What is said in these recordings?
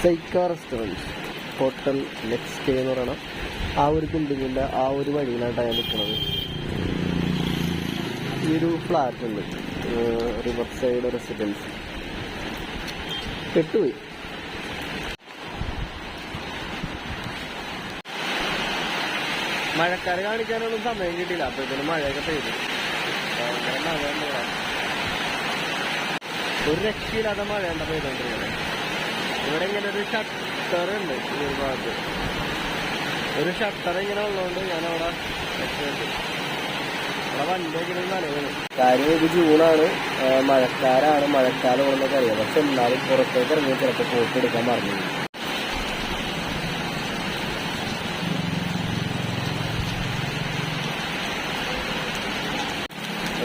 സൈക്ക restaurant hotel next എന്ന് പറയണം. ആ ഒരു ബിൽഡിങ്ങിൻ്റെ ആ ഒരു വഴിയിലായിട്ടാണ് നിൽക്കുന്നത്. ഈ ഒരു ഫ്ലാറ്റ് ഉണ്ട്, റിവർ സൈഡ് റെസിഡൻസി. പെട്ടുപോയി. മഴക്കാർ കാണിക്കാനൊന്നും സമയം കിട്ടിയില്ല. അപ്പോഴത്തേന് മഴയൊക്കെ പെയ്തു. ഭയങ്കര മഴയുണ്ട്. ഒരു രക്ഷയില്ലാത്ത മഴയുണ്ട പെയ്തോണ്ടിരിക്കുന്നത്. ഇവിടെ ഇങ്ങനെ ഒരു ഷട്ടർ ഉണ്ട്. ഈ ഒരു ഭാഗത്ത് ഒരു ഷട്ടർ ഇങ്ങനെ ഉള്ളതുകൊണ്ട് ഞാനവിടെ വണ്ടിയൊക്കെ നനവാണ്. കാര്യം ഇത് ജൂണാണ്, മഴക്കാലാണ്, മഴക്കാലമാണെന്നൊക്കെ അറിയാം. പക്ഷെ എന്നാലും പുറത്തേക്ക് ഇറങ്ങി ചിലപ്പോൾ ഫോട്ടോ എടുക്കാൻ മറന്നു.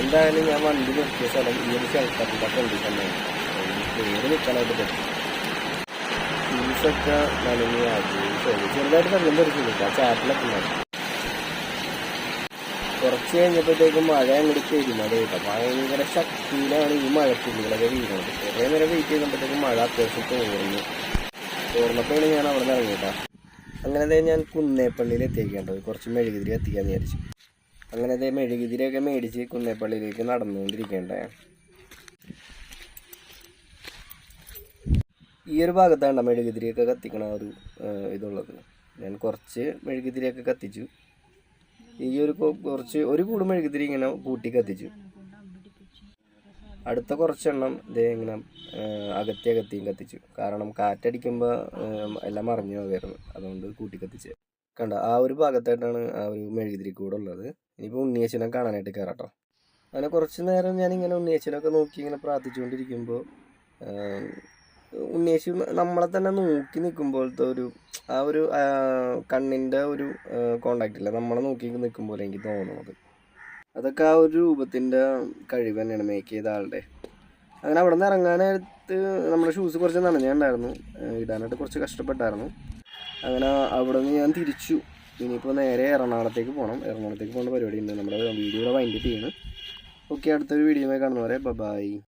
എന്തായാലും ഞാൻ വണ്ടി നിർത്തിയ സ്ഥലം ഈ ഒരു ഷെൽട്ടറിൻ്റെ കണ്ടിട്ടുണ്ടായിരുന്നു. പേര് നിൽക്കാനായിട്ട് പറ്റും. ഫീസൊക്കെ നനഞ്ഞാക്കി ചെറുതായിട്ട് വെള്ളം തെറിച്ചില്ല. ആ ചാറ്റിലൊക്കെ ഉണ്ടായിരുന്നു. കുറച്ച് കഴിഞ്ഞപ്പോഴത്തേക്കും മഴ അങ്ങോട്ട് പെരും മഴ കേട്ടോ. ഭയങ്കര ശക്തിയിലാണ് ഈ മഴത്തുള്ളികളൊക്കെ വീഴുന്നത്. കുറേ നേരം വെയിറ്റ് ചെയ്യുമ്പോഴത്തേക്കും മഴ അത്യാവശ്യം തോർന്നപ്പോഴാണ് ഞാൻ അവിടെ നിന്ന് ഇറങ്ങിയിട്ടാ. അങ്ങനെ ഞാൻ കുന്നേപ്പള്ളിയിൽ എത്തിക്കേണ്ടത്. കുറച്ച് മെഴുകുതിരി എത്തിക്കാന്ന് വിചാരിച്ചു. അങ്ങനെ മെഴുകുതിരിയൊക്കെ മേടിച്ച് കുന്നേപ്പള്ളിയിലേക്ക് നടന്നുകൊണ്ടിരിക്കേണ്ടേ. ഈ ഒരു ഭാഗത്താണ് മെഴുകുതിരിയൊക്കെ കത്തിക്കണ ഒരു ഇതുള്ളത്. ഞാൻ കുറച്ച് മെഴുകുതിരിയൊക്കെ കത്തിച്ചു. ഈ ഒരു കൂട് മെഴുകുതിരി ഇങ്ങനെ കൂട്ടി കത്തിച്ചു. അടുത്ത കുറച്ചെണ്ണം ഇങ്ങനെ അകത്തിയും കത്തിച്ചു. കാരണം കാറ്റടിക്കുമ്പോൾ എല്ലാം മറിഞ്ഞു പോകായിരുന്നു. അതുകൊണ്ട് കൂട്ടി കത്തിച്ച് കണ്ട. ആ ഒരു ഭാഗത്തായിട്ടാണ് ആ ഒരു മെഴുകുതിരി കൂടെ ഉള്ളത്. ഇനിയിപ്പോൾ ഉണ്ണിയേശനെ കാണാനായിട്ട് കയറാട്ടോ. അങ്ങനെ കുറച്ച് നേരം ഞാനിങ്ങനെ ഉണ്ണിയേശനൊക്കെ നോക്കി ഇങ്ങനെ പ്രാർത്ഥിച്ചുകൊണ്ടിരിക്കുമ്പോൾ ഉണ്ണിയേശു നമ്മളെ തന്നെ നോക്കി നിൽക്കുമ്പോഴത്തെ ആ ഒരു കണ്ണിൻ്റെ ഒരു കോണ്ടാക്റ്റ് ഇല്ല, നമ്മളെ നോക്കി നിൽക്കുമ്പോൾ എനിക്ക് തോന്നുന്നത്. അതൊക്കെ ആ ഒരു രൂപത്തിൻ്റെ കഴിവ് തന്നെയാണ് മേക്ക് ചെയ്ത ആളുടെ. അങ്ങനെ അവിടെ നിന്ന് ഇറങ്ങാനായിട്ട് നമ്മുടെ ഷൂസ് കുറച്ച് നനഞ്ഞുണ്ടായിരുന്നു, ഇടാനായിട്ട് കുറച്ച് കഷ്ടപ്പെട്ടായിരുന്നു. അങ്ങനെ അവിടെ നിന്ന് ഞാൻ തിരിച്ചു. ഇനിയിപ്പോൾ നേരെ എറണാകുളത്തേക്ക് പോകണം. എറണാകുളത്തേക്ക് പോകേണ്ട പരിപാടി ഉണ്ട്. നമ്മുടെ വീഡിയോയുടെ വൈൻഡപ്പ് ചെയ്യണം. ഓക്കെ, അടുത്തൊരു വീഡിയോയിൽ കാണുന്നവരെ ബൈ.